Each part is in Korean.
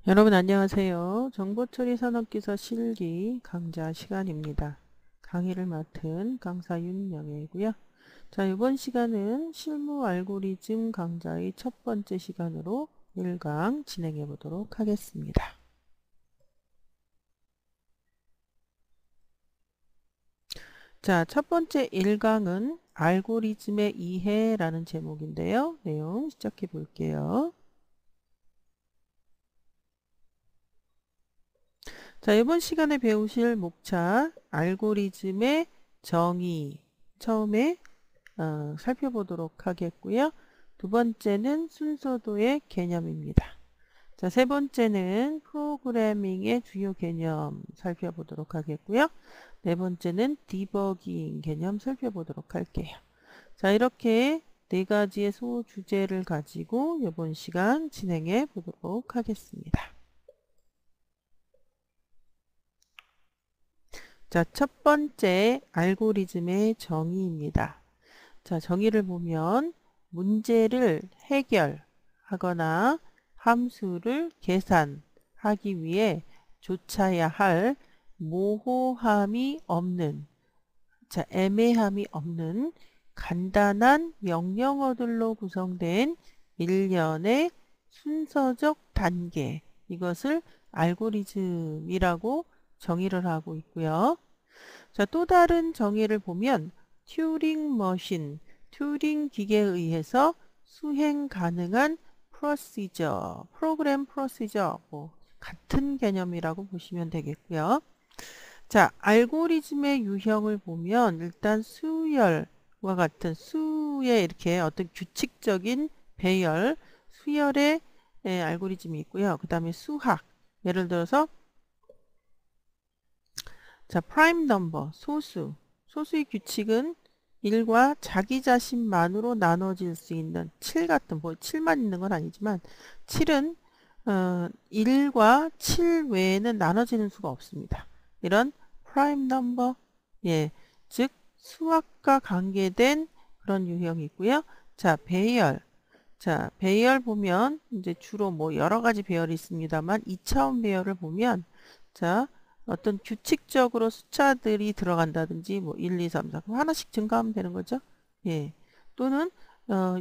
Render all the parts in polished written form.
여러분 안녕하세요. 정보처리 산업기사 실기 강좌 시간입니다. 강의를 맡은 강사 윤영애이고요. 자, 이번 시간은 실무 알고리즘 강좌의 첫 번째 시간으로 1강 진행해 보도록 하겠습니다. 자, 첫 번째 1강은 알고리즘의 이해라는 제목인데요. 내용 시작해 볼게요. 자, 이번 시간에 배우실 목차 알고리즘의 정의 처음에 살펴보도록 하겠고요. 두 번째는 순서도의 개념입니다. 자, 세 번째는 프로그래밍의 주요 개념 살펴보도록 하겠고요. 네 번째는 디버깅 개념 살펴보도록 할게요. 자, 이렇게 네 가지의 소주제를 가지고 이번 시간 진행해 보도록 하겠습니다. 자, 첫 번째 알고리즘의 정의입니다. 자, 정의를 보면 문제를 해결하거나 함수를 계산하기 위해 좇아야 할 모호함이 없는, 자, 애매함이 없는 간단한 명령어들로 구성된 일련의 순서적 단계, 이것을 알고리즘이라고 정의를 하고 있고요. 자, 또 다른 정의를 보면 튜링 머신, 튜링 기계에 의해서 수행 가능한 프로시저, 프로그램 프로시저, 같은 개념이라고 보시면 되겠고요. 자, 알고리즘의 유형을 보면 일단 수열과 같은 수의 이렇게 어떤 규칙적인 배열, 수열의 알고리즘이 있고요. 그 다음에 수학, 예를 들어서 자, 프라임 넘버, 소수의 규칙은 1과 자기 자신만으로 나눠질 수 있는 7 같은, 7만 있는 건 아니지만 7은 1과 7 외에는 나눠지는 수가 없습니다. 이런 프라임 넘버, 예, 즉 수학과 관계된 그런 유형이 있고요. 자, 배열. 자, 배열 보면 이제 주로 여러 가지 배열이 있습니다만 2차원 배열을 보면 자, 어떤 규칙적으로 숫자들이 들어간다든지 1, 2, 3, 4 그럼 하나씩 증가하면 되는 거죠. 예. 또는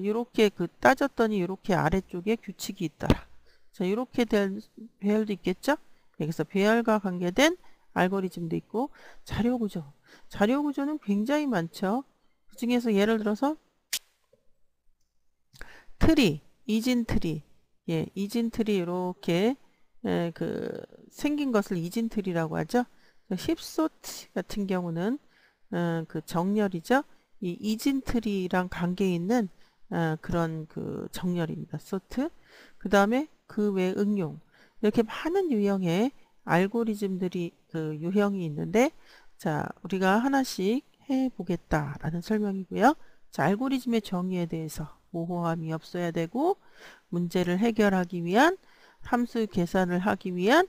이렇게 따졌더니 이렇게 아래쪽에 규칙이 있더라. 자, 이렇게 된 배열도 있겠죠. 여기서 배열과 관계된 알고리즘도 있고 자료구조. 자료구조는 굉장히 많죠. 그 중에서 예를 들어서 트리, 이진 트리. 예, 이진 트리 이렇게 생긴 것을 이진 트리라고 하죠. 힙소트 같은 경우는 그 정렬이죠. 이 이진 트리랑 관계 있는 그런 그 정렬입니다. 소트. 그 다음에 그 외 응용. 이렇게 많은 유형의 알고리즘들이 그 유형이 있는데 자, 우리가 하나씩 해 보겠다라는 설명이고요. 자, 알고리즘의 정의에 대해서 모호함이 없어야 되고 문제를 해결하기 위한 함수 계산을 하기 위한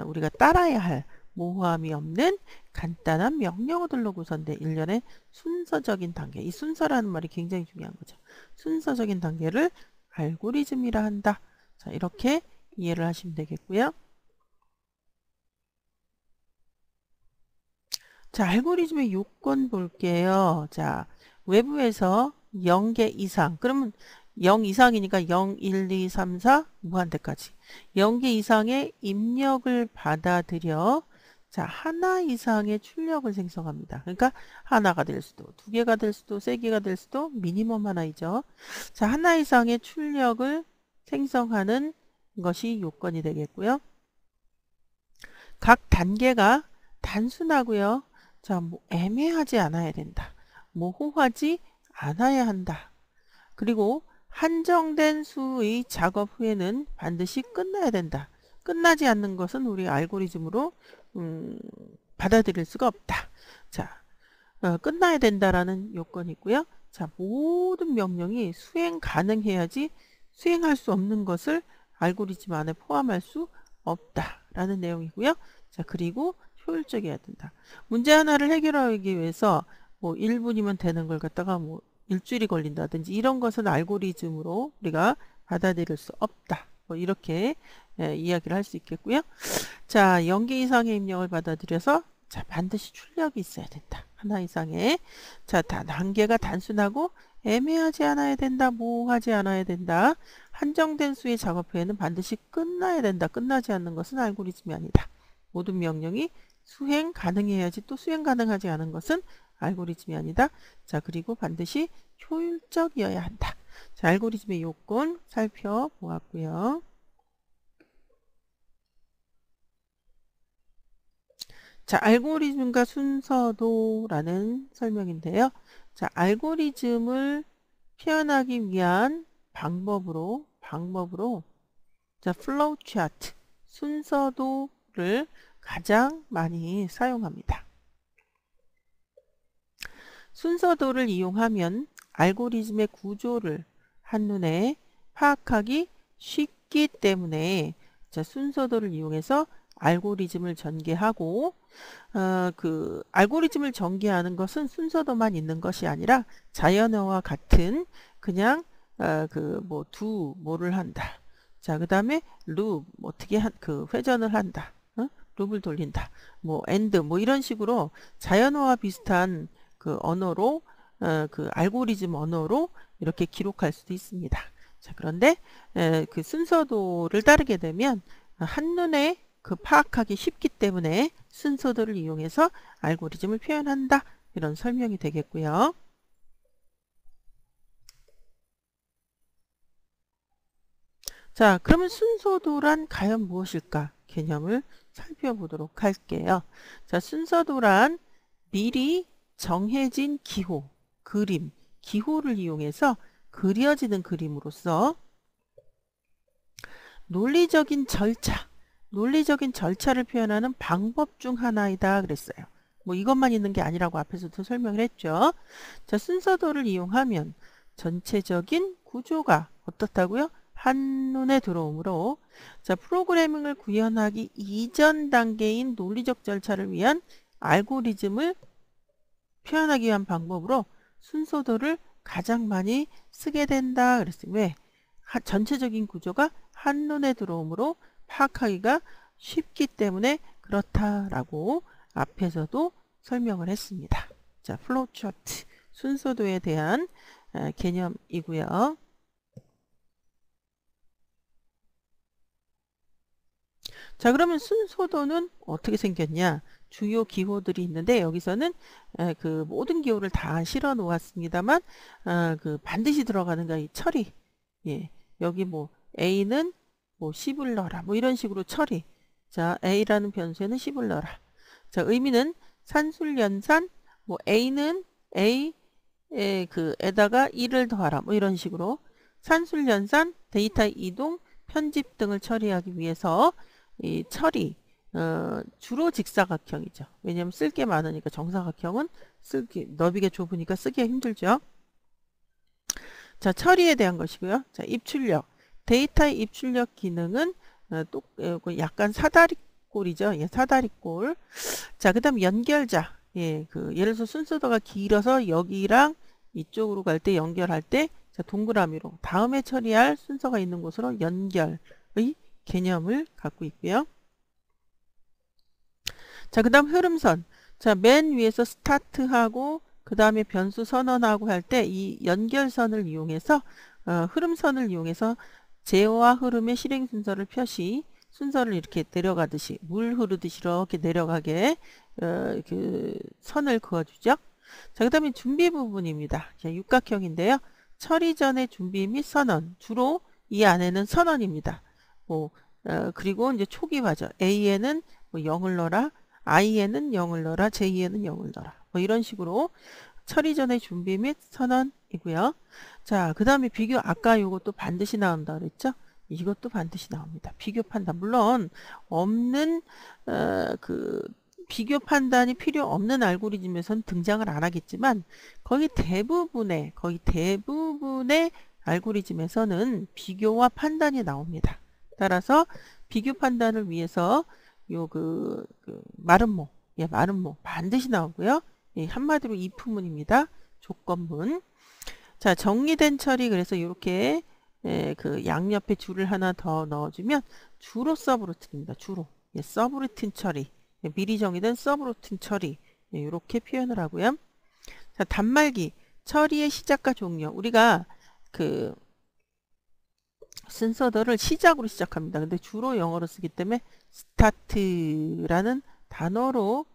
우리가 따라야 할 모호함이 없는 간단한 명령어들로 구성된 일련의 순서적인 단계. 이 순서라는 말이 굉장히 중요한 거죠. 순서적인 단계를 알고리즘이라 한다. 자, 이렇게 이해를 하시면 되겠고요. 자, 알고리즘의 요건 볼게요. 자, 외부에서 0개 이상. 그러면 0 이상이니까 0, 1, 2, 3, 4 무한대까지. 0개 이상의 입력을 받아들여 자, 하나 이상의 출력을 생성합니다. 그러니까 하나가 될 수도, 두 개가 될 수도, 세 개가 될 수도 미니멈 하나이죠. 자, 하나 이상의 출력을 생성하는 것이 요건이 되겠고요. 각 단계가 단순하고요. 자, 애매하지 않아야 된다. 모호하지 않아야 한다. 그리고 한정된 수의 작업 후에는 반드시 끝나야 된다. 끝나지 않는 것은 우리 알고리즘으로 받아들일 수가 없다. 자, 끝나야 된다라는 요건이 있고요. 자, 모든 명령이 수행 가능해야지 수행할 수 없는 것을 알고리즘 안에 포함할 수 없다라는 내용이고요. 자, 그리고 효율적이어야 된다. 문제 하나를 해결하기 위해서 1분이면 되는 걸 갖다가 일주일이 걸린다든지 이런 것은 알고리즘으로 우리가 받아들일 수 없다. 이렇게 이야기를 할 수 있겠고요. 자, 0개 이상의 입력을 받아들여서 자, 반드시 출력이 있어야 된다. 하나 이상의. 자, 단계가 단순하고 애매하지 않아야 된다. 모호하지 않아야 된다. 한정된 수의 작업 후에는 반드시 끝나야 된다. 끝나지 않는 것은 알고리즘이 아니다. 모든 명령이 수행 가능해야지 또 수행 가능하지 않은 것은 알고리즘이 아니다. 자, 그리고 반드시 효율적이어야 한다. 자, 알고리즘의 요건 살펴보았고요. 자, 알고리즘과 순서도라는 설명인데요. 자, 알고리즘을 표현하기 위한 방법으로 자, 플로우 차트, 순서도를 가장 많이 사용합니다. 순서도를 이용하면 알고리즘의 구조를 한눈에 파악하기 쉽기 때문에 자, 순서도를 이용해서 알고리즘을 전개하고 그 알고리즘을 전개하는 것은 순서도만 있는 것이 아니라 자연어와 같은 그냥 뭐를 한다. 자, 그 다음에 룹 어떻게 그 회전을 한다. 룹을 돌린다. 뭐 엔드 뭐 이런 식으로 자연어와 비슷한 그 언어로 그 알고리즘 언어로 이렇게 기록할 수도 있습니다. 자, 그런데 그 순서도를 따르게 되면 한눈에 그 파악하기 쉽기 때문에 순서도를 이용해서 알고리즘을 표현한다. 이런 설명이 되겠고요. 자, 그러면 순서도란 과연 무엇일까? 개념을 살펴보도록 할게요. 자, 순서도란 미리 정해진 기호, 그림, 기호를 이용해서 그려지는 그림으로서 논리적인 절차를 표현하는 방법 중 하나이다 그랬어요. 뭐 이것만 있는 게 아니라고 앞에서도 설명을 했죠. 자, 순서도를 이용하면 전체적인 구조가 어떻다고요? 한눈에 들어오므로 자, 프로그래밍을 구현하기 이전 단계인 논리적 절차를 위한 알고리즘을 표현하기 위한 방법으로 순서도를 가장 많이 쓰게 된다 그랬어요. 왜? 전체적인 구조가 한눈에 들어오므로 파악하기가 쉽기 때문에 그렇다라고 앞에서도 설명을 했습니다. 자, 플로우 차트 순서도에 대한 개념이고요. 자, 그러면 순서도는 어떻게 생겼냐? 주요 기호들이 있는데 여기서는 그 모든 기호를 다 실어 놓았습니다만 그 반드시 들어가는 이 처리. 예. 여기 뭐 A는 뭐 10을 넣어라. 뭐 이런 식으로 처리. 자, A라는 변수에는 10을 넣어라. 자, 의미는 산술연산 뭐 A는 에다가 1을 더하라. 뭐 이런 식으로 산술연산, 데이터 이동, 편집 등을 처리하기 위해서 이 처리 주로 직사각형이죠. 왜냐하면 쓸 게 많으니까 정사각형은 너비가 좁으니까 쓰기가 힘들죠. 자, 처리에 대한 것이고요. 자, 입출력. 데이터의 입출력 기능은 약간 사다리꼴이죠. 예, 사다리꼴. 자, 그 다음 연결자. 예, 예를 들어서 순서도가 길어서 여기랑 이쪽으로 갈 때 연결할 때 자, 동그라미로 다음에 처리할 순서가 있는 곳으로 연결의 개념을 갖고 있고요. 자, 그 다음 흐름선. 자, 맨 위에서 스타트하고 그 다음에 변수 선언하고 할 때 이 연결선을 이용해서 흐름선을 이용해서 제어와 흐름의 실행 순서를 순서를 이렇게 내려가듯이 물 흐르듯이 이렇게 내려가게 그 선을 그어주죠. 자, 그 다음에 준비 부분입니다. 자, 육각형인데요. 처리 전의 준비 및 선언. 주로 이 안에는 선언입니다. 뭐 그리고 이제 초기화죠. A에는 뭐 0을 넣어라. I에는 0을 넣어라. J에는 0을 넣어라. 뭐 이런 식으로 처리 전의 준비 및 선언이고요. 자, 그 다음에 비교. 아까 요것도 반드시 나온다 그랬죠? 이것도 반드시 나옵니다. 비교 판단. 물론 없는 그 비교 판단이 필요 없는 알고리즘에서는 등장을 안 하겠지만 거의 대부분의 알고리즘에서는 비교와 판단이 나옵니다. 따라서 비교 판단을 위해서 요 마름모, 예, 마름모 반드시 나오고요. 예, 한마디로 if문입니다. 조건문. 자, 정리된 처리. 그래서 이렇게 그 양옆에 줄을 하나 더 넣어주면 주로 서브루틴입니다. 주로. 예, 서브루틴 처리. 예, 미리 정의된 서브루틴 처리. 예, 이렇게 표현을 하고요. 자, 단말기. 처리의 시작과 종료. 우리가 그 순서들을 시작으로 시작합니다. 근데 주로 영어로 쓰기 때문에 스타트라는 단어로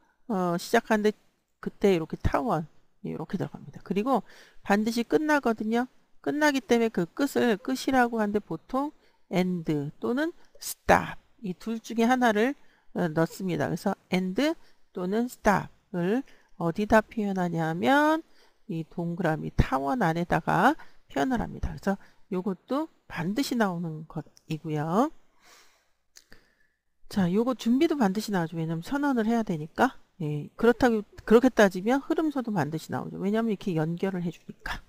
시작하는데 그때 이렇게 타원 이렇게 들어갑니다. 그리고 반드시 끝나거든요. 끝나기 때문에 그 끝을 끝이라고 하는데 보통 end 또는 stop 이 둘 중에 하나를 넣습니다. 그래서 end 또는 stop을 어디다 표현하냐면 이 동그라미 타원 안에다가 표현을 합니다. 그래서 요것도 반드시 나오는 것이고요. 자, 요거 준비도 반드시 나오죠. 왜냐면 선언을 해야 되니까. 예, 그렇게 따지면 흐름서도 반드시 나오죠. 왜냐면 이렇게 연결을 해주니까.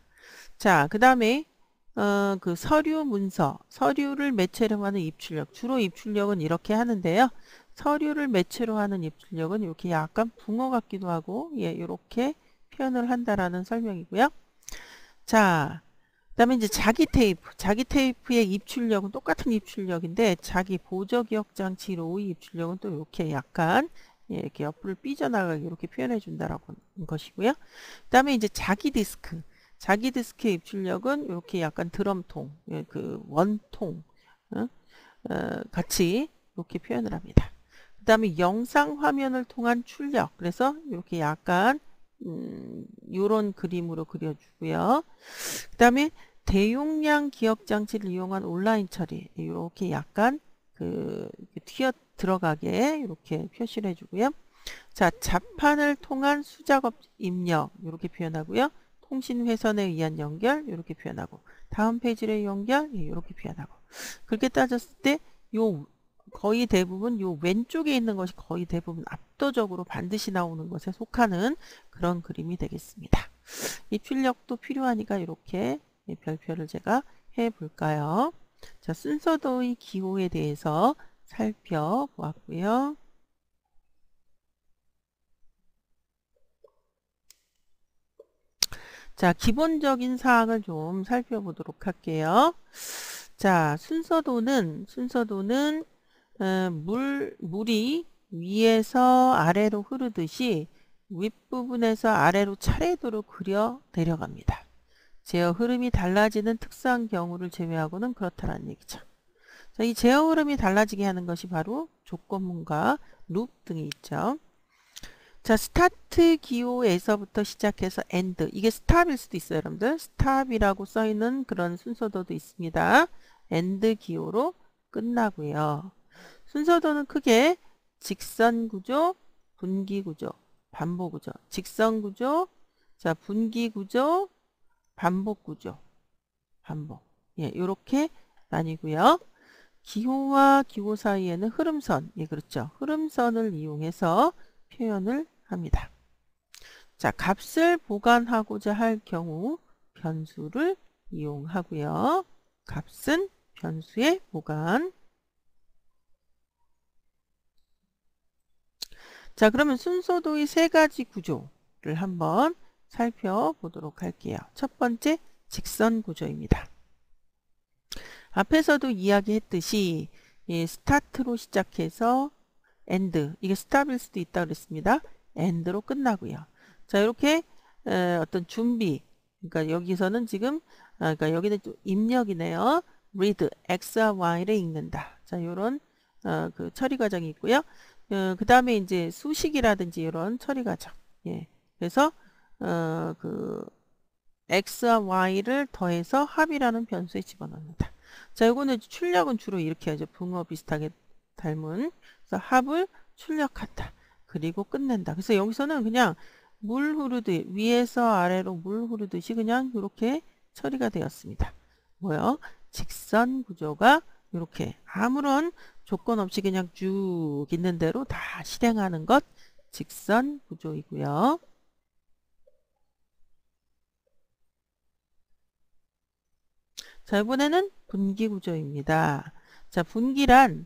자, 그 다음에 그 서류 문서, 서류를 매체로 하는 입출력. 주로 입출력은 이렇게 하는데요. 서류를 매체로 하는 입출력은 이렇게 약간 붕어 같기도 하고, 예, 이렇게 표현을 한다라는 설명이고요. 자, 그 다음에 이제 자기 테이프의 입출력은 똑같은 입출력인데 자기 보조기억장치 로우 입출력은 또 이렇게 약간 예, 이렇게 옆으로 삐져나가게 이렇게 표현해 준다라고 하는 것이고요. 그 다음에 이제 자기 디스크의 입출력은 이렇게 약간 드럼통, 예, 그 원통 같이 이렇게 표현을 합니다. 그 다음에 영상 화면을 통한 출력, 그래서 이렇게 약간 요런 그림으로 그려주고요. 그 다음에 대용량 기억 장치를 이용한 온라인 처리 이렇게 약간 튀어 들어가게 이렇게 표시를 해주고요. 자, 자판을 통한 수작업 입력 이렇게 표현하고요. 통신 회선에 의한 연결 이렇게 표현하고 다음 페이지의 연결 이렇게 표현하고 그렇게 따졌을 때 요 거의 대부분 요 왼쪽에 있는 것이 거의 대부분 압도적으로 반드시 나오는 것에 속하는 그런 그림이 되겠습니다. 입출력도 필요하니까 이렇게 별표를 제가 해 볼까요? 자, 순서도의 기호에 대해서 살펴보았고요. 자, 기본적인 사항을 좀 살펴보도록 할게요. 자, 순서도는 물이 위에서 아래로 흐르듯이 윗부분에서 아래로 차례대로 그려 내려갑니다. 제어 흐름이 달라지는 특수한 경우를 제외하고는 그렇다는 얘기죠. 자, 이 제어 흐름이 달라지게 하는 것이 바로 조건문과 룹 등이 있죠. 자, 스타트 기호에서부터 시작해서 엔드. 이게 스탑일 수도 있어요, 여러분들. 스탑이라고 써있는 그런 순서도도 있습니다. 엔드 기호로 끝나고요. 순서도는 크게 직선 구조, 분기 구조, 반복 구조, 직선 구조, 자, 분기 구조, 반복 구조, 반복. 예, 요렇게 나뉘고요. 기호와 기호 사이에는 흐름선, 예, 그렇죠. 흐름선을 이용해서 표현을 합니다. 자, 값을 보관하고자 할 경우 변수를 이용하고요. 값은 변수의 보관. 자, 그러면 순서도의 세 가지 구조를 한번 살펴보도록 할게요. 첫 번째, 직선 구조입니다. 앞에서도 이야기했듯이 스타트로 시작해서 엔드, 이게 스탑일 수도 있다 그랬습니다. 엔드로 끝나고요. 자, 이렇게 어떤 준비, 그러니까 여기서는 지금 그러니까 여기는 좀 입력이네요. read, x와 y를 읽는다. 자, 이런 그 처리 과정이 있고요. 그 다음에 이제 수식이라든지 이런 처리 과정. 예, 그래서 그 x와 y를 더해서 합이라는 변수에 집어넣는다. 자, 이거는 출력은 주로 이렇게 하죠. 붕어 비슷하게 닮은. 그래서 합을 출력한다. 그리고 끝낸다. 그래서 여기서는 그냥 물 흐르듯 위에서 아래로 물 흐르듯이 그냥 이렇게 처리가 되었습니다. 뭐요? 직선 구조가 이렇게 아무런 조건 없이 그냥 쭉 있는 대로 다 실행하는 것 직선 구조이고요. 자, 이번에는 분기 구조입니다. 자, 분기란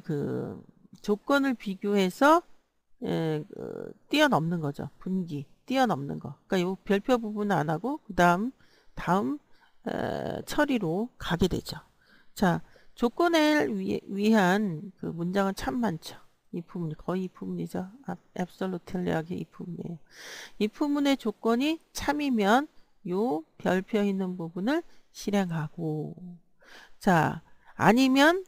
그 조건을 비교해서 뛰어넘는 거죠. 분기, 뛰어넘는 거. 그러니까 이 별표 부분은 안 하고 다음 처리로 가게 되죠. 자, 조건을 위한 그 문장은 참 많죠. if문, 거의 if문이죠. absolutely하게 if문이에요. if문의 조건이 참이면 요 별표 있는 부분을 실행하고, 자, 아니면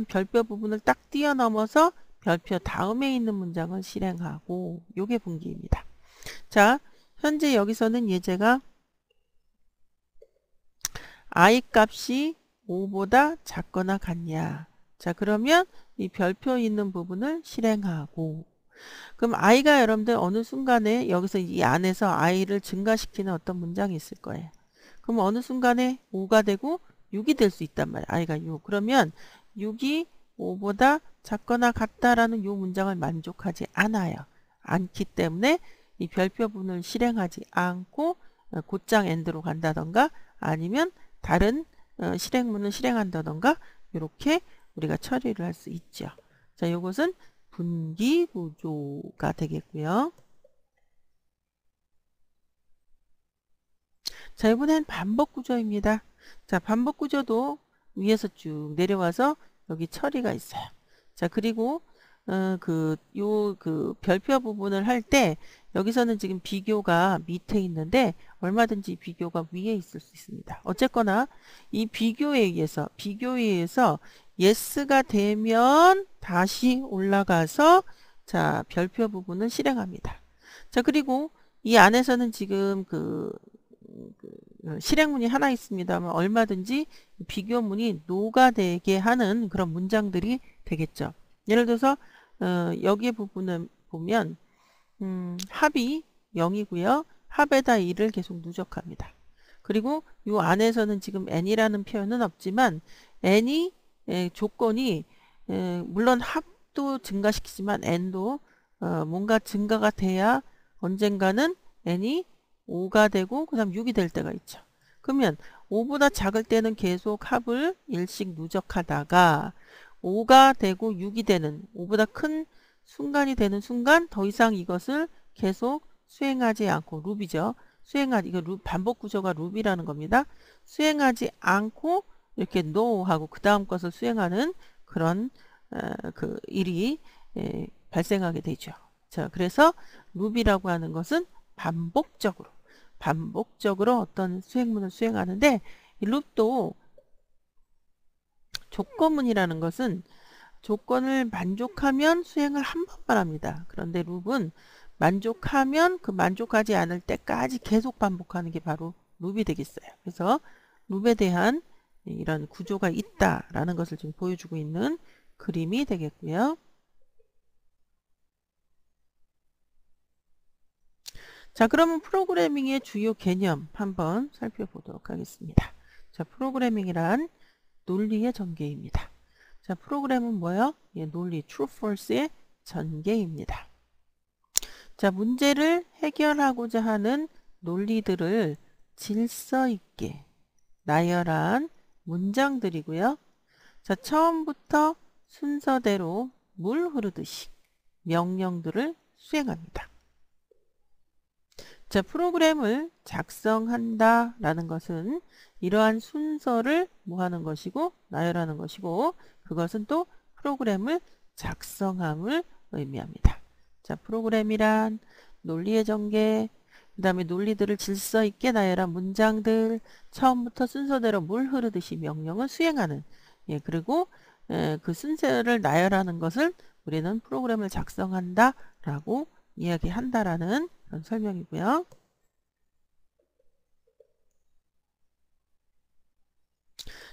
별표 부분을 딱 뛰어넘어서 별표 다음에 있는 문장을 실행하고, 요게 분기입니다. 자, 현재 여기서는 예제가 I 값이 5보다 작거나 같냐. 자, 그러면 이 별표 있는 부분을 실행하고, 그럼 i가 여러분들 어느 순간에 여기서 이 안에서 i를 증가시키는 어떤 문장이 있을 거예요. 그럼 어느 순간에 5가 되고 6이 될 수 있단 말이에요. i가 6. 그러면 6이 5보다 작거나 같다라는 이 문장을 만족하지 않아요. 않기 때문에 이 별표 부분을 실행하지 않고 곧장 end로 간다던가 아니면 다른 실행문을 실행한다던가 이렇게 우리가 처리를 할 수 있죠. 자, 이것은 분기 구조가 되겠고요. 자, 이번엔 반복 구조입니다. 자, 반복 구조도 위에서 쭉 내려와서 여기 처리가 있어요. 자, 그리고 그 별표 부분을 할 때 여기서는 지금 비교가 밑에 있는데 얼마든지 비교가 위에 있을 수 있습니다. 어쨌거나 이 비교에 의해서 yes가 되면 다시 올라가서 자, 별표 부분을 실행합니다. 자, 그리고 이 안에서는 지금 실행문이 하나 있습니다만 얼마든지 비교문이 no가 되게 하는 그런 문장들이 되겠죠. 예를 들어서 여기에 부분을 보면 합이 0이고요. 합에다 2를 계속 누적합니다. 그리고 이 안에서는 지금 n이라는 표현은 없지만 n이 조건이 물론 합도 증가시키지만 n도 뭔가 증가가 돼야 언젠가는 n이 5가 되고 그 다음 6이 될 때가 있죠. 그러면 5보다 작을 때는 계속 합을 1씩 누적하다가 5가 되고 6이 되는 5보다 큰 순간이 되는 순간 더 이상 이것을 계속 수행하지 않고 룹이죠. 이거 룹 반복 구조가 룹이라는 겁니다. 수행하지 않고 이렇게 no 하고 그 다음 것을 수행하는 그런 그 일이 발생하게 되죠. 자, 그래서 룹이라고 하는 것은 반복적으로 어떤 수행문을 수행하는데 이 룹도 조건문이라는 것은 조건을 만족하면 수행을 한 번만 합니다. 그런데 룹은 만족하면 그 만족하지 않을 때까지 계속 반복하는 게 바로 룹이 되겠어요. 그래서 룹에 대한 이런 구조가 있다라는 것을 좀 보여주고 있는 그림이 되겠고요. 자, 그러면 프로그래밍의 주요 개념 한번 살펴보도록 하겠습니다. 자, 프로그래밍이란 논리의 전개입니다. 자, 프로그램은 뭐예요? 예, 논리, true, false의 전개입니다. 자, 문제를 해결하고자 하는 논리들을 질서 있게 나열한 문장들이고요. 자, 처음부터 순서대로 물 흐르듯이 명령들을 수행합니다. 자, 프로그램을 작성한다 라는 것은 이러한 순서를 뭐 하는 것이고 나열하는 것이고 그것은 또 프로그램을 작성함을 의미합니다. 자, 프로그램이란 논리의 전개, 그 다음에 논리들을 질서 있게 나열한 문장들, 처음부터 순서대로 물 흐르듯이 명령을 수행하는, 예, 그리고 그 순서를 나열하는 것을 우리는 프로그램을 작성한다 라고 이야기한다라는 그런 설명이고요.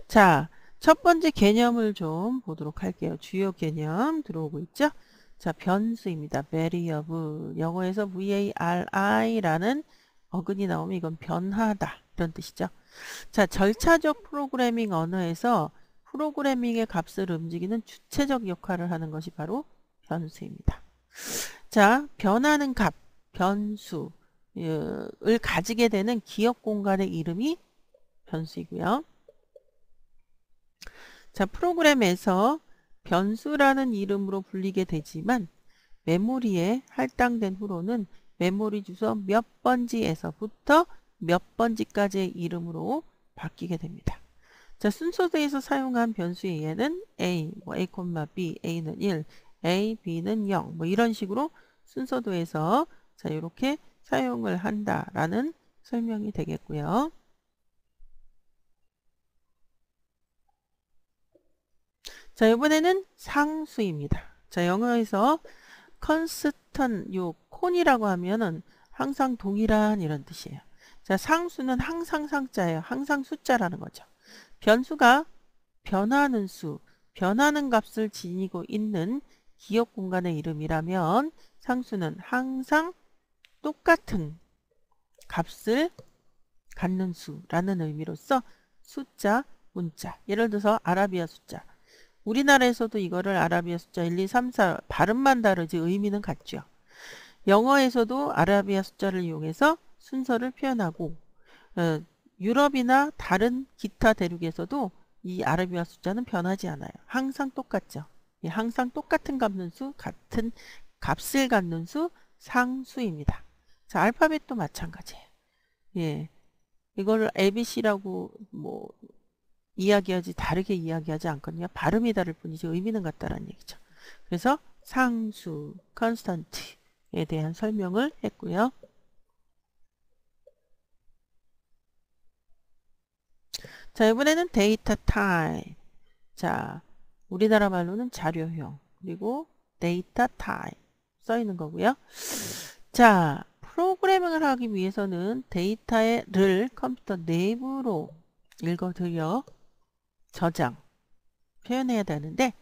자, 첫 번째 개념을 좀 보도록 할게요. 주요 개념 들어오고 있죠? 자, 변수입니다. variable. 영어에서 vari라는 어근이 나오면 이건 변하다 이런 뜻이죠. 자, 절차적 프로그래밍 언어에서 프로그래밍의 값을 움직이는 주체적 역할을 하는 것이 바로 변수입니다. 자, 변하는 값, 변수를 가지게 되는 기억 공간의 이름이 변수이고요. 자, 프로그램에서 변수라는 이름으로 불리게 되지만 메모리에 할당된 후로는 메모리 주소 몇 번지에서부터 몇 번지까지의 이름으로 바뀌게 됩니다. 자, 순서대에서 사용한 변수의 얘는 a, 뭐 a, b, a는 1, a, b는 0, 뭐 이런 식으로 순서도에서 자, 이렇게 사용을 한다라는 설명이 되겠고요. 자, 이번에는 상수입니다. 자, 영어에서 constant, 요 콘이라고 하면은 항상 동일한 이런 뜻이에요. 자, 상수는 항상 상자예요. 항상 숫자라는 거죠. 변수가 변하는 수, 변하는 값을 지니고 있는 기억 공간의 이름이라면 상수는 항상 똑같은 값을 갖는 수라는 의미로서 숫자, 문자, 예를 들어서 아라비아 숫자, 우리나라에서도 이거를 아라비아 숫자 1, 2, 3, 4 발음만 다르지 의미는 같죠. 영어에서도 아라비아 숫자를 이용해서 순서를 표현하고 유럽이나 다른 기타 대륙에서도 이 아라비아 숫자는 변하지 않아요. 항상 똑같죠. 항상 똑같은 갖는 수, 같은 값을 갖는 수, 상수입니다. 자, 알파벳도 마찬가지예요. 예, 이걸 ABC라고 뭐 이야기하지 다르게 이야기하지 않거든요. 발음이 다를 뿐이지 의미는 같다라는 얘기죠. 그래서 상수, constant에 대한 설명을 했고요. 자, 이번에는 데이터 타입. 자, 우리나라 말로는 자료형, 그리고 데이터 타입 써 있는 거고요. 자, 프로그래밍을 하기 위해서는 데이터를 컴퓨터 내부로 읽어들여 저장, 표현해야 되는데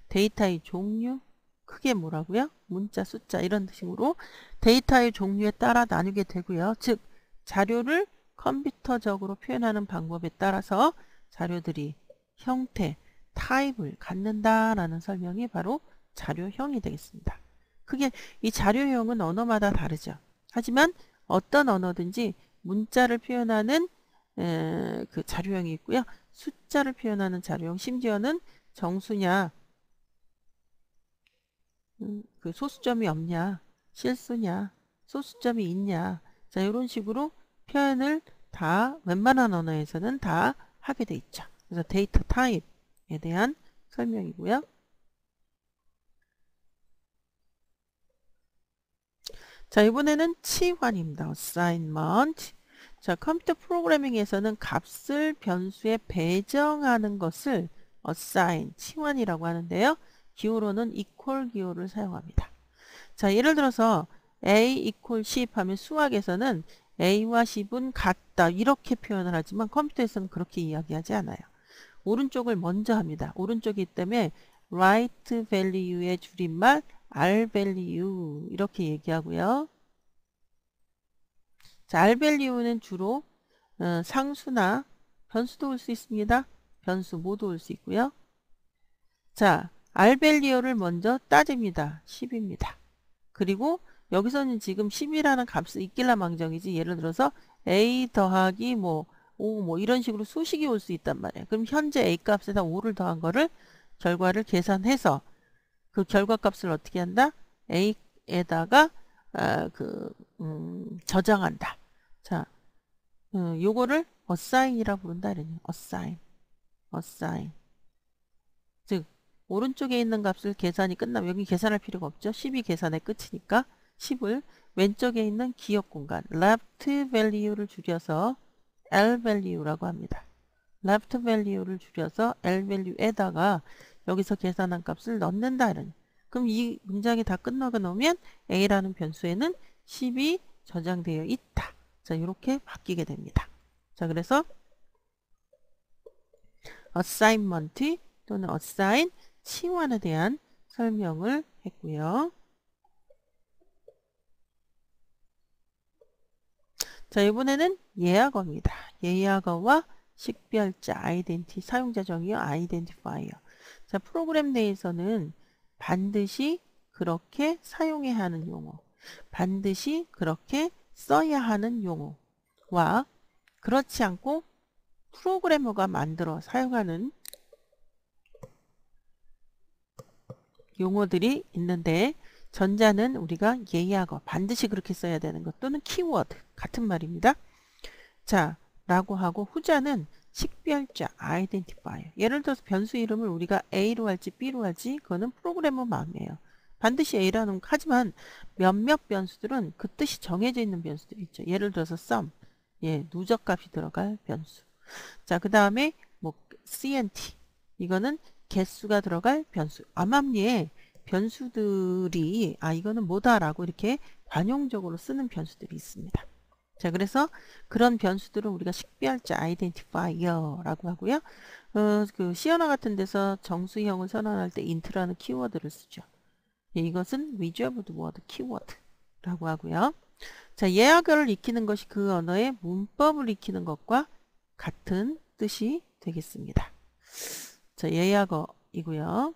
데이터의 종류, 크게 뭐라고요? 문자, 숫자 이런 식으로 데이터의 종류에 따라 나누게 되고요. 즉, 자료를 컴퓨터적으로 표현하는 방법에 따라서 자료들이 형태, 타입을 갖는다라는 설명이 바로 자료형이 되겠습니다. 크게 이 자료형은 언어마다 다르죠. 하지만 어떤 언어든지 문자를 표현하는 그 자료형이 있고요. 숫자를 표현하는 자료형, 심지어는 정수냐, 그 소수점이 없냐, 실수냐, 소수점이 있냐, 자, 이런 식으로 표현을 다 웬만한 언어에서는 다 하게 돼 있죠. 그래서 데이터 타입에 대한 설명이고요. 자, 이번에는 치환입니다. assignment. 자, 컴퓨터 프로그래밍에서는 값을 변수에 배정하는 것을 assign, 치환이라고 하는데요. 기호로는 equal 기호를 사용합니다. 자, 예를 들어서 a equal 10 하면 수학에서는 a와 10은 같다 이렇게 표현을 하지만 컴퓨터에서는 그렇게 이야기하지 않아요. 오른쪽을 먼저 합니다. 오른쪽이기 때문에 right value의 줄임말 r value 이렇게 얘기하고요. 자, r value는 주로 상수나 변수도 올 수 있습니다. 변수 모두 올 수 있고요. 자, r value를 먼저 따집니다. 10입니다. 그리고 여기서는 지금 10이라는 값이 있길라망정이지 예를 들어서 a 더하기 뭐 5 뭐 이런 식으로 수식이 올 수 있단 말이에요. 그럼 현재 a 값에다 5를 더한 거를 결과를 계산해서 그 결과 값을 어떻게 한다? a에다가 저장한다. 자, 요거를 assign이라 부른다 이러네요. assign. 즉 오른쪽에 있는 값을 계산이 끝나면 여기 계산할 필요가 없죠. 10이 계산의 끝이니까 10을 왼쪽에 있는 기억 공간 left value를 줄여서 L value라고 합니다. left value를 줄여서 L value에다가 여기서 계산한 값을 넣는다 이러니. 그럼 이 문장이 다 끝나고 나오면 A라는 변수에는 10이 저장되어 있다. 자, 이렇게 바뀌게 됩니다. 자, 그래서 assignment 또는 assign 치환에 대한 설명을 했고요. 자, 이번에는 예약어입니다. 예약어와 식별자, 아이덴티, 사용자 정의어, 아이덴티파이어. 자, 프로그램 내에서는 반드시 그렇게 사용해야 하는 용어, 반드시 그렇게 써야 하는 용어와 그렇지 않고 프로그래머가 만들어 사용하는 용어들이 있는데 전자는 우리가 예약어, 반드시 그렇게 써야 되는 것 또는 키워드 같은 말입니다. 자, 라고 하고 후자는 식별자 identifier. 예를 들어서 변수 이름을 우리가 A로 할지 B로 할지 그거는 프로그래머 마음이에요. 반드시 A라는 하지만 몇몇 변수들은 그 뜻이 정해져 있는 변수들이 있죠. 예를 들어서 sum, 예, 누적값이 들어갈 변수. 자, 그 다음에 뭐 cnt, 이거는 개수가 들어갈 변수. 암암리에 변수들이 이거는 뭐다라고 이렇게 관용적으로 쓰는 변수들이 있습니다. 자, 그래서 그런 변수들은 우리가 식별자 identifier라고 하고요. 그 시어나 같은 데서 정수형을 선언할 때 int라는 키워드를 쓰죠. 예, 이것은 reserved word 키워드라고 하고요. 자, 예약어를 익히는 것이 그 언어의 문법을 익히는 것과 같은 뜻이 되겠습니다. 자, 예약어이고요.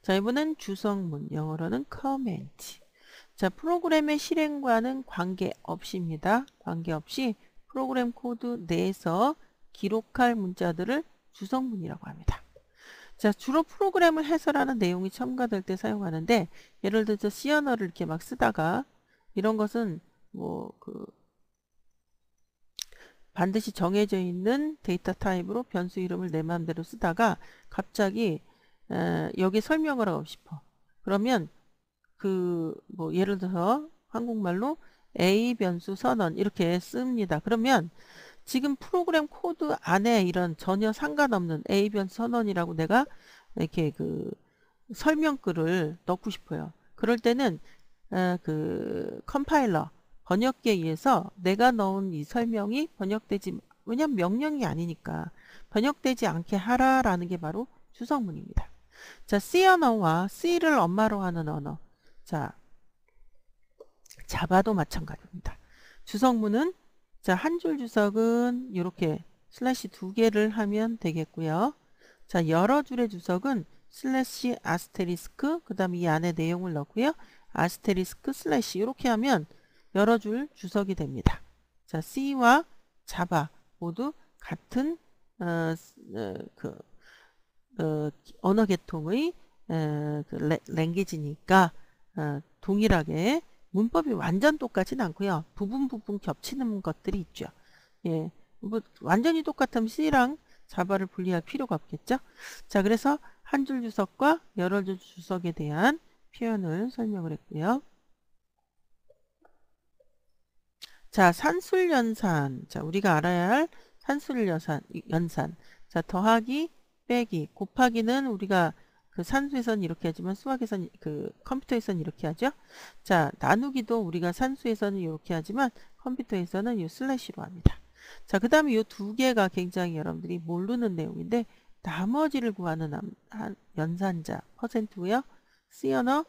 자, 이번엔 주성문, 영어로는 comment. 자, 프로그램의 실행과는 관계없이입니다. 관계없이 프로그램 코드 내에서 기록할 문자들을 주성문이라고 합니다. 자, 주로 프로그램을 해설하는 내용이 첨가될 때 사용하는데, 예를 들어서 C 언어를 이렇게 막 쓰다가 이런 것은 뭐 반드시 정해져 있는 데이터 타입으로 변수 이름을 내 마음대로 쓰다가 갑자기 여기 설명을 하고 싶어. 그러면 뭐 예를 들어서 한국말로 A 변수 선언 이렇게 씁니다. 그러면 지금 프로그램 코드 안에 이런 전혀 상관없는 A 변수 선언이라고 내가 이렇게 설명글을 넣고 싶어요. 그럴 때는 그 컴파일러 번역기에 의해서 내가 넣은 이 설명이 번역되지, 왜냐면 명령이 아니니까 번역되지 않게 하라라는 게 바로 주성문입니다. 자, C 언어와 C를 엄마로 하는 언어. 자, 자바도 마찬가지입니다. 주성문은 자, 한 줄 주석은 이렇게 슬래시 2개를 하면 되겠고요. 자, 여러 줄의 주석은 슬래시 아스테리스크, 그 다음에 이 안에 내용을 넣고요. 아스테리스크 슬래시 이렇게 하면 여러 줄 주석이 됩니다. 자, C와 자바 모두 같은 언어 계통의 랭귀지니까 동일하게 문법이 완전 똑같진 않고요. 부분 겹치는 것들이 있죠. 예, 뭐 완전히 똑같으면 C랑 자바를 분리할 필요가 없겠죠. 자, 그래서 한 줄 주석과 여러 줄 주석에 대한 표현을 설명을 했고요. 자, 산술연산. 자, 우리가 알아야 할 산술연산. 자, 더하기, 빼기, 곱하기는 우리가 그 산수에서는 이렇게 하지만 수학에서는 컴퓨터에서는 이렇게 하죠. 자, 나누기도 우리가 산수에서는 이렇게 하지만 컴퓨터에서는 이 슬래시로 합니다. 자, 그 다음에 이 두 개가 굉장히 여러분들이 모르는 내용인데 나머지를 구하는 연산자 퍼센트고요. C 언어,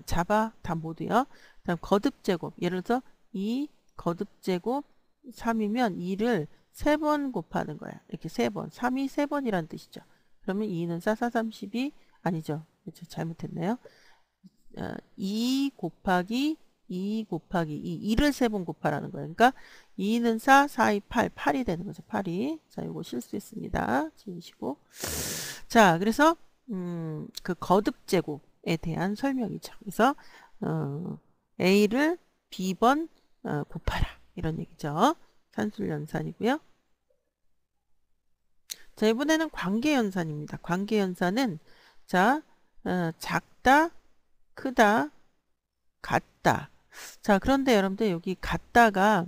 자바 다 모두요. 다음 거듭제곱. 예를 들어서 2 거듭제곱 3이면 2를 3번 곱하는 거야. 이렇게 3번. 3이 3번이라는 뜻이죠. 그러면 2는 4, 4, 32 아니죠. 그렇죠. 잘못했네요. 2 곱하기 2 곱하기 2. 2를 3번 곱하라는 거예요. 그러니까 2는 4, 4이 8. 8이 되는 거죠. 8이. 자, 이거 실수했습니다. 지우시고. 자, 그래서 그 거듭제곱에 대한 설명이죠. 그래서 A를 B번 곱하라. 이런 얘기죠. 산술연산이고요. 자, 이번에는 관계연산입니다. 관계연산은 자, 작다, 크다, 같다. 자, 그런데 여러분들 여기 같다가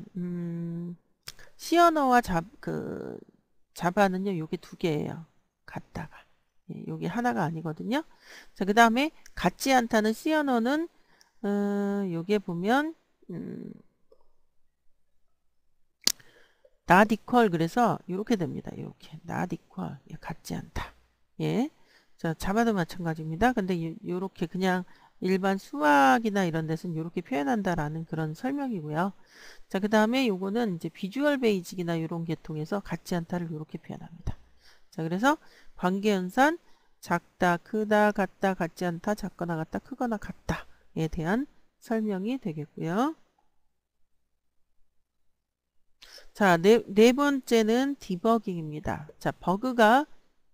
C 언어와 자바는요. 요게 두 개예요. 같다가. 예, 요게 하나가 아니거든요. 자, 그 다음에 같지 않다는 C 언어는 요게 보면 not equal 그래서 이렇게 됩니다. 이렇게 not equal 예, 같지 않다. 예, 자 자바도 마찬가지입니다. 근데 이렇게 그냥 일반 수학이나 이런 데서는 이렇게 표현한다라는 그런 설명이고요. 자, 그 다음에 요거는 이제 비주얼 베이직이나 이런 계통에서 같지 않다를 이렇게 표현합니다. 자, 그래서 관계연산 작다, 크다, 같다, 같지 않다, 작거나 같다, 크거나 같다에 대한 설명이 되겠고요. 자, 네 번째는 디버깅입니다. 자, 버그가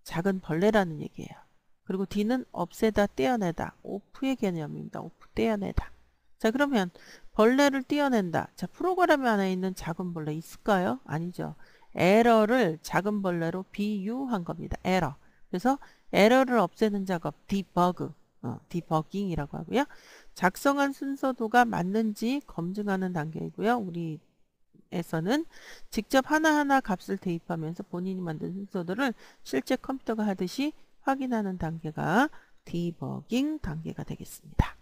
작은 벌레라는 얘기예요. 그리고 D는 없애다, 떼어내다, 오프의 개념입니다. 오프, 떼어내다. 자, 그러면 벌레를 띄어낸다. 자, 프로그램 안에 있는 작은 벌레 있을까요? 아니죠. 에러를 작은 벌레로 비유한 겁니다. 에러. 그래서 에러를 없애는 작업, 디버그, 디버깅이라고 하고요. 작성한 순서도가 맞는지 검증하는 단계이고요. 우리에서는 직접 하나하나 값을 대입하면서 본인이 만든 순서도를 실제 컴퓨터가 하듯이 확인하는 단계가 디버깅 단계가 되겠습니다.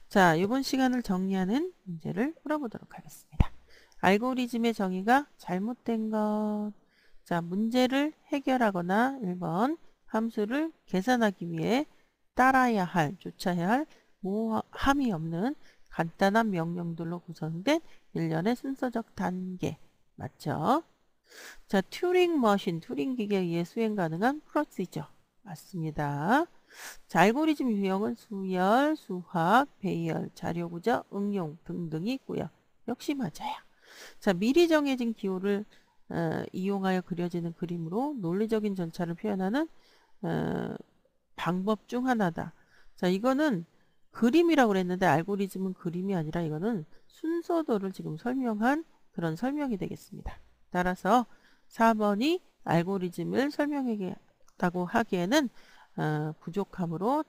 자, 이번 시간을 정리하는 문제를 풀어보도록 하겠습니다. 알고리즘의 정의가 잘못된 것. 자, 문제를 해결하거나 1번 함수를 계산하기 위해 따라야 할, 쫓아야 할 모함이 없는 간단한 명령들로 구성된 일련의 순서적 단계. 맞죠? 자, 튜링 머신, 튜링 기계에 의해 수행 가능한 프로시저. 맞습니다. 자, 알고리즘 유형은 수열, 수학, 배열, 자료구조, 응용 등등이 있고요. 역시 맞아요. 자, 미리 정해진 기호를 이용하여 그려지는 그림으로 논리적인 전차를 표현하는 방법 중 하나다. 자, 이거는 그림이라고 그랬는데 알고리즘은 그림이 아니라 이거는 순서도를 지금 설명한 그런 설명이 되겠습니다. 따라서 4번이 알고리즘을 설명하겠다고 하기에는 부족함으로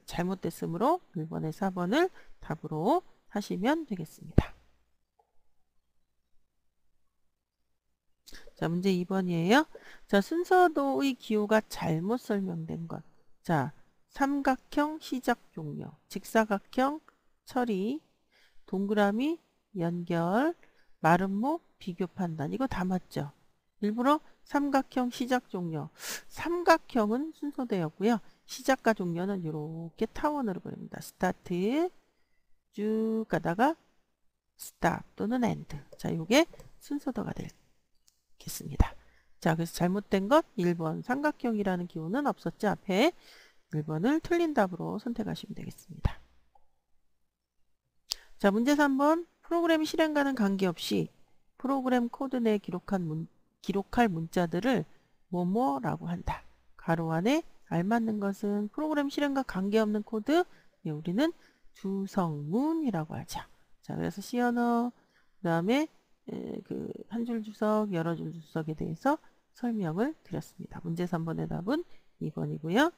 잘못됐으므로 1번에 4번을 답으로 하시면 되겠습니다. 자, 문제 2번이에요. 자, 순서도의 기호가 잘못 설명된 것. 자, 삼각형 시작 종료, 직사각형 처리, 동그라미 연결, 마름모 비교 판단. 이거 다 맞죠? 일부러 삼각형 시작 종료. 삼각형은 순서대였고요. 시작과 종료는 이렇게 타원으로 그립니다. 스타트 쭉 가다가 스탑 또는 엔드. 자, 이게 순서도가 되겠습니다. 자, 그래서 잘못된 것 1번 삼각형이라는 기호는 없었죠. 앞에 1번을 틀린 답으로 선택하시면 되겠습니다. 자, 문제 3번 프로그램 실행과는 관계없이 프로그램 코드 내에 기록할 문자들을 뭐뭐라고 한다. 가로 안에 알맞는 것은 프로그램 실행과 관계없는 코드, 우리는 주성문이라고 하죠. 자, 그래서 C 언어, 그 다음에 그 한 줄 주석, 여러 줄 주석에 대해서 설명을 드렸습니다. 문제 3번의 답은 2번이고요.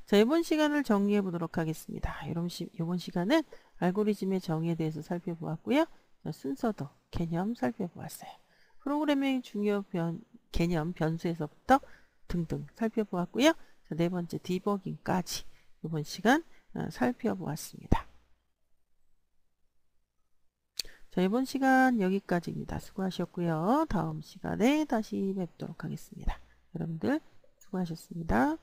자, 이번 시간을 정리해 보도록 하겠습니다. 이번 시간은 알고리즘의 정의에 대해서 살펴보았고요. 자, 순서도, 개념 살펴보았어요. 프로그래밍 중요 개념, 변수에서부터 등등 살펴보았고요. 자, 네 번째 디버깅까지 이번 시간 살펴보았습니다. 자, 이번 시간 여기까지입니다. 수고하셨고요. 다음 시간에 다시 뵙도록 하겠습니다. 여러분들 수고하셨습니다.